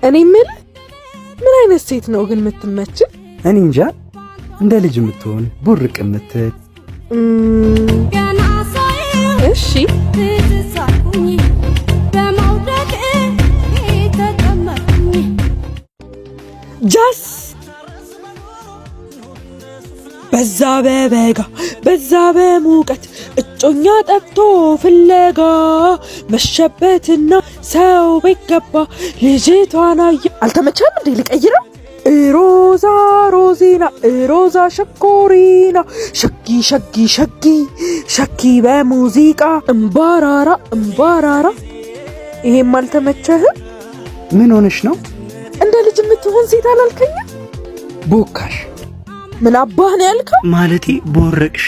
እኔ ምን አይነት ሴት ነው ግን የምትመች? እኔ እንጃ እንደ ልጅ የምትሆን ቡርቅ የምትል እሺ ጃስ በዛ በበጋ በዛ በሙቀት እጮኛ ጠፍቶ ፍለጋ መሸበትና ሰው ቤት ገባ ልጅቷን አየ። አልተመቸም እንዴ ልቀይረው? ሮዛ ሮዚና ሮዛ ሸኮሪና ሸኪ ሸኪ ሸኪ ሸኪ በሙዚቃ እምባራራ እምባራራ። ይሄም አልተመቸህም? ምን ሆነሽ ነው? እንደ ልጅ የምትሆን ሴት አላልከኝም? ቦካሽ ምን አባህ ነው ያልከው? ማለቴ ቦረቅሽ